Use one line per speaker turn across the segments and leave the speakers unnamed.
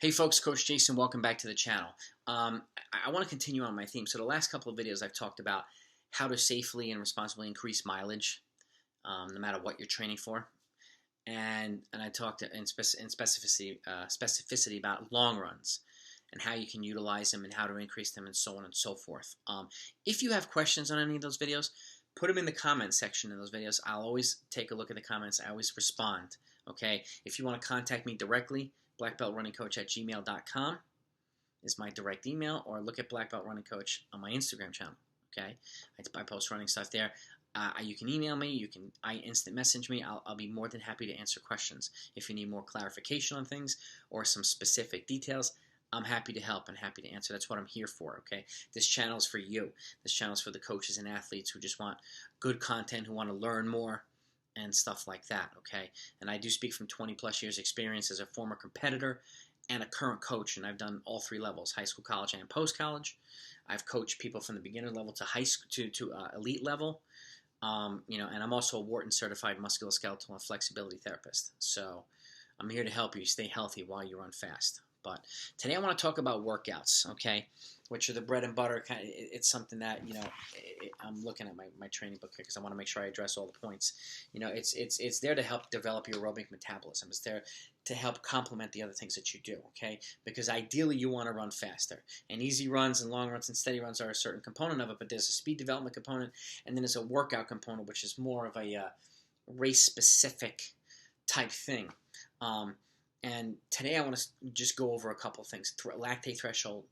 Hey folks, Coach Jason, welcome back to the channel. I want to continue on my theme. So the last couple of videos I've talked about how to safely and responsibly increase mileage, no matter what you're training for. And I talked in specificity about long runs and how you can utilize them and how to increase them and so on and so forth. If you have questions on any of those videos, put them in the comments section of those videos. I'll always take a look at the comments. I always respond. Okay. If you want to contact me directly, blackbeltrunningcoach@gmail.com is my direct email, or look at Black Belt Running Coach on my Instagram channel. Okay, I post running stuff there. You can email me. You can instant message me. I'll be more than happy to answer questions. If you need more clarification on things or some specific details, I'm happy to help and happy to answer. That's what I'm here for. Okay, this channel is for you. This channel is for the coaches and athletes who just want good content, who want to learn more and stuff like that, okay? And I do speak from 20 plus years experience as a former competitor and a current coach, and I've done all three levels: high school, college, and post-college. I've coached people from the beginner level to high school to elite level, and I'm also a Wharton certified musculoskeletal and flexibility therapist. So I'm here to help you stay healthy while you run fast. But today I want to talk about workouts, okay, which are the bread and butter. It's something that, I'm looking at my training book here because I want to make sure I address all the points. It's there to help develop your aerobic metabolism. It's there to help complement the other things that you do, okay? Because ideally you want to run faster. And easy runs and long runs and steady runs are a certain component of it, but there's a speed development component, and then there's a workout component, which is more of a race-specific type thing. And today I want to just go over a couple things. Lactate threshold,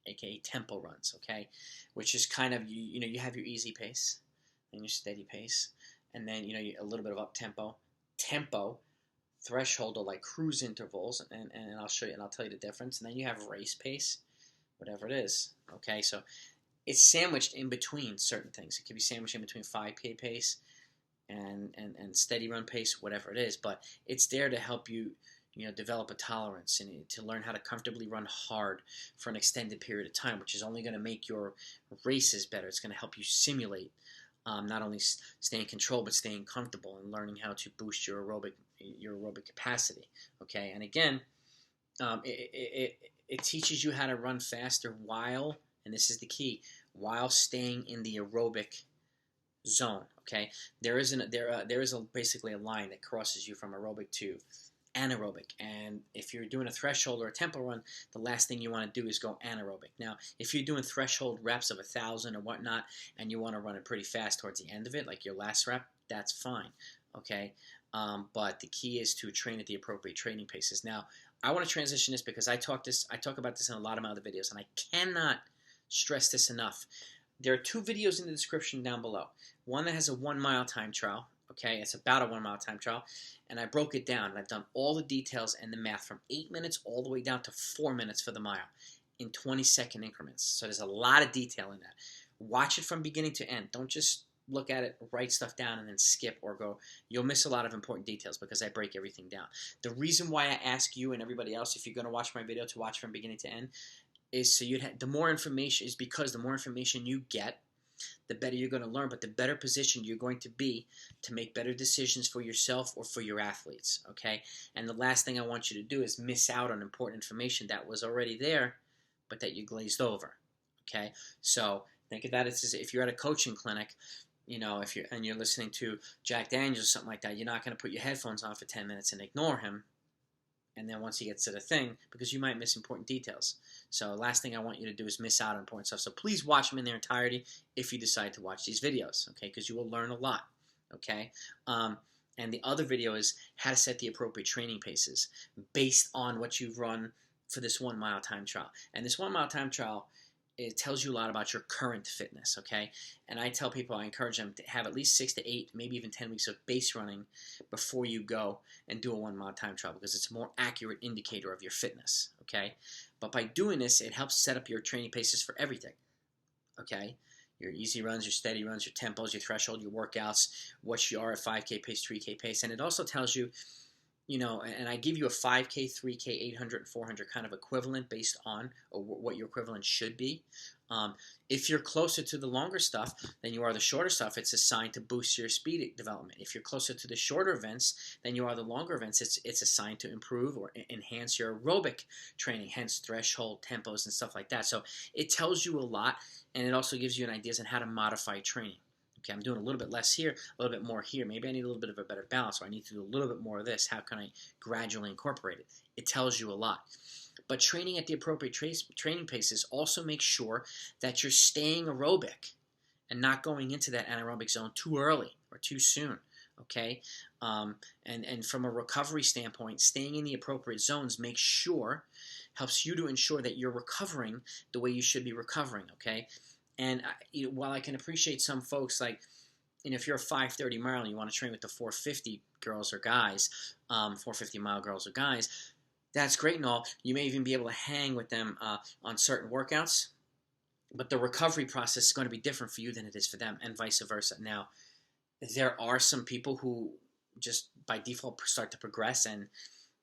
aka tempo runs, okay? Which is kind of, you have your easy pace and your steady pace, and then, a little bit of up tempo. Tempo, threshold are like cruise intervals, and I'll show you and I'll tell you the difference. And then you have race pace, whatever it is, okay? So it's sandwiched in between certain things. It can be sandwiched in between 5K pace and steady run pace, whatever it is, but it's there to help you develop a tolerance and to learn how to comfortably run hard for an extended period of time, which is only going to make your races better. It's going to help you simulate not only staying in control, but staying comfortable and learning how to boost your aerobic capacity. Okay, and again, it teaches you how to run faster while, and this is the key, while staying in the aerobic zone. Okay, there is basically a line that crosses you from aerobic to anaerobic, and if you're doing a threshold or a tempo run, the last thing you want to do is go anaerobic. Now, if you're doing threshold reps of 1,000 or whatnot, and you want to run it pretty fast towards the end of it, like your last rep, that's fine, okay? But the key is to train at the appropriate training paces. Now, I want to transition this because I talk about this in a lot of my other videos, and I cannot stress this enough. There are two videos in the description down below. One that has a 1 mile time trial. Okay, it's about a 1 mile time trial, and I broke it down, and I've done all the details and the math from 8 minutes all the way down to 4 minutes for the mile in 20-second increments. So there's a lot of detail in that. Watch it from beginning to end. Don't just look at it, write stuff down, and then skip or go. You'll miss a lot of important details because I break everything down. The reason why I ask you and everybody else, if you're going to watch my video, to watch from beginning to end, is so the more information is because the more information you get, the better you're going to learn, but the better position you're going to be to make better decisions for yourself or for your athletes, okay? And the last thing I want you to do is miss out on important information that was already there, but that you glazed over, okay? So think of that as if you're at a coaching clinic, if you're listening to Jack Daniels or something like that, you're not going to put your headphones on for 10 minutes and ignore him, and then once he gets to the thing, because you might miss important details. So last thing I want you to do is miss out on important stuff. So please watch them in their entirety if you decide to watch these videos, okay? Because you will learn a lot, okay? And the other video is how to set the appropriate training paces based on what you've run for this 1 mile time trial. And this 1 mile time trial, it tells you a lot about your current fitness, okay? And I tell people, I encourage them to have at least 6 to 8, maybe even 10 weeks of base running before you go and do a 1 mile time trial, because it's a more accurate indicator of your fitness, okay? But by doing this, it helps set up your training paces for everything, okay? Your easy runs, your steady runs, your tempos, your threshold, your workouts, what you are at 5K pace, 3K pace. And it also tells you and I give you a 5K, 3K, 800, and 400 kind of equivalent based on what your equivalent should be. If you're closer to the longer stuff than you are the shorter stuff, it's assigned to boost your speed development. If you're closer to the shorter events than you are the longer events, it's assigned to improve or enhance your aerobic training, hence threshold, tempos, and stuff like that. So it tells you a lot, and it also gives you an idea on how to modify training. Okay, I'm doing a little bit less here, a little bit more here. Maybe I need a little bit of a better balance, or I need to do a little bit more of this. How can I gradually incorporate it? It tells you a lot. But training at the appropriate training paces also makes sure that you're staying aerobic and not going into that anaerobic zone too early or too soon. Okay, and from a recovery standpoint, staying in the appropriate zones helps you to ensure that you're recovering the way you should be recovering. Okay. And while I can appreciate some folks, like, if you're a 530 mile and you want to train with the 450 girls or guys, 450 mile girls or guys, that's great and all. You may even be able to hang with them on certain workouts, but the recovery process is going to be different for you than it is for them, and vice versa. Now, there are some people who just by default start to progress, and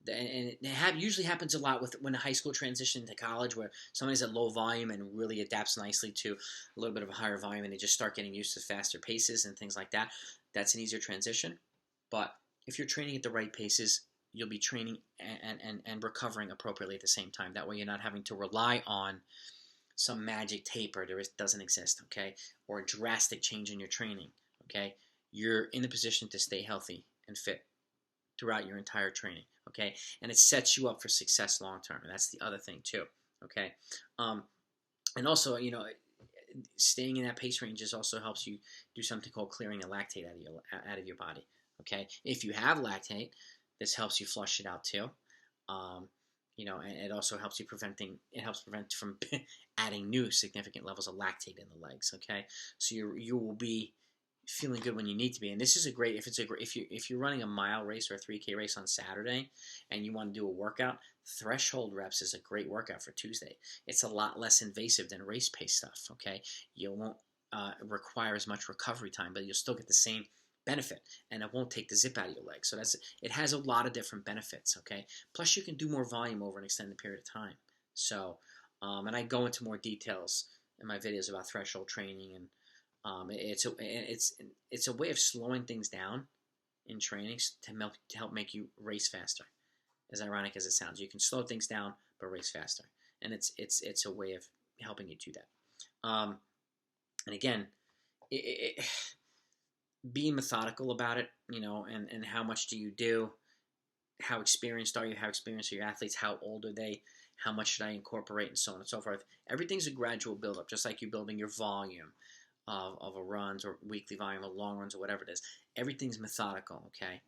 it usually happens a lot when a high school transition to college, where somebody's at low volume and really adapts nicely to a little bit of a higher volume, and they just start getting used to faster paces and things like that. That's an easier transition. But if you're training at the right paces, you'll be training and recovering appropriately at the same time. That way you're not having to rely on some magic taper doesn't exist, okay, or a drastic change in your training, okay? You're in the position to stay healthy and fit throughout your entire training, okay? And it sets you up for success long term. And that's the other thing too, okay? And also, staying in that pace range also helps you do something called clearing the lactate out of your body, okay? If you have lactate, this helps you flush it out too. And it also helps prevent from adding new significant levels of lactate in the legs, okay? So you will be feeling good when you need to be. And this is if you're running a mile race or a 3K race on Saturday and you want to do a workout, threshold reps is a great workout for Tuesday. It's a lot less invasive than race pace stuff, okay? You won't require as much recovery time, but you'll still get the same benefit, and it won't take the zip out of your legs. So it has a lot of different benefits, okay? Plus you can do more volume over an extended period of time. So, and I go into more details in my videos about threshold training, and it's a way of slowing things down in training to help make you race faster. As ironic as it sounds, you can slow things down but race faster, and it's a way of helping you do that. And again, being methodical about it, and how much do you do? How experienced are you? How experienced are your athletes? How old are they? How much should I incorporate, and so on and so forth? Everything's a gradual build-up, just like you're building your volume of a runs or weekly volume of long runs or whatever it is. Everything's methodical, okay?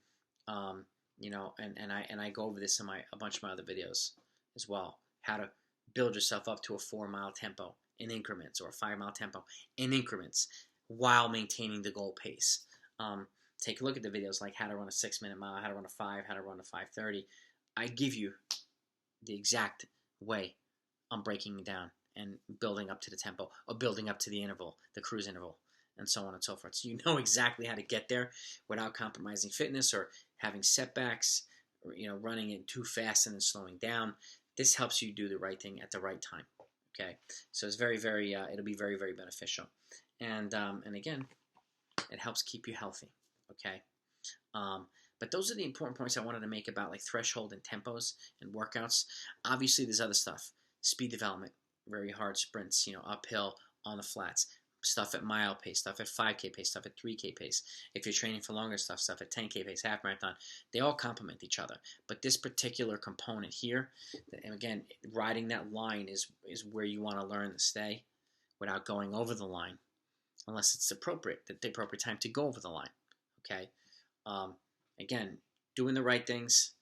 And I go over this in a bunch of my other videos as well. How to build yourself up to a 4-mile tempo in increments, or a 5-mile tempo in increments, while maintaining the goal pace. Take a look at the videos like how to run a 6-minute mile, how to run a 5, how to run a 5:30. I give you the exact way I'm breaking it down and building up to the tempo, or building up to the interval, the cruise interval, and so on and so forth. So you know exactly how to get there without compromising fitness or having setbacks, or running it too fast and then slowing down. This helps you do the right thing at the right time. Okay, so it's very, very, it'll be very, very beneficial, and again, it helps keep you healthy. Okay, but those are the important points I wanted to make about like threshold and tempos and workouts. Obviously, there's other stuff, speed development, very hard sprints, uphill on the flats, stuff at mile pace, stuff at 5K pace, stuff at 3K pace. If you're training for longer stuff at 10K pace, half marathon, they all complement each other. But this particular component here, and again, riding that line is where you want to learn to stay without going over the line, unless it's the appropriate time to go over the line. Okay, again, doing the right things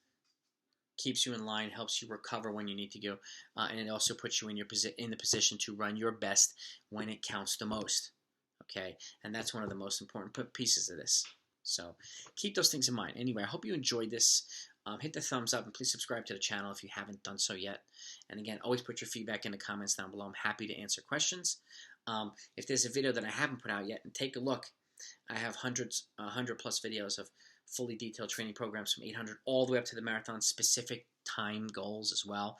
keeps you in line, helps you recover when you need to go, and it also puts you in the position to run your best when it counts the most. Okay, and that's one of the most important pieces of this. So keep those things in mind. Anyway, I hope you enjoyed this. Hit the thumbs up and please subscribe to the channel if you haven't done so yet. And again, always put your feedback in the comments down below. I'm happy to answer questions. If there's a video that I haven't put out yet, and take a look. I have 100 plus videos of fully detailed training programs from 800 all the way up to the marathon, specific time goals as well.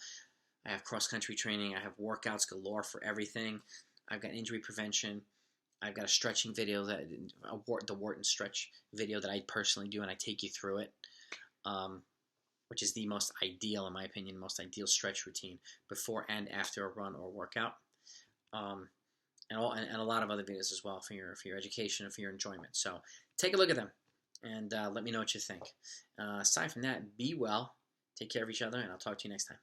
I have cross-country training. I have workouts galore for everything. I've got injury prevention. I've got a stretching video, the Wharton stretch video that I personally do, and I take you through it, which is the most ideal, in my opinion, most ideal stretch routine before and after a run or workout, and a lot of other videos as well for your education and for your enjoyment. So take a look at them and let me know what you think. Aside from that, be well, take care of each other, and I'll talk to you next time.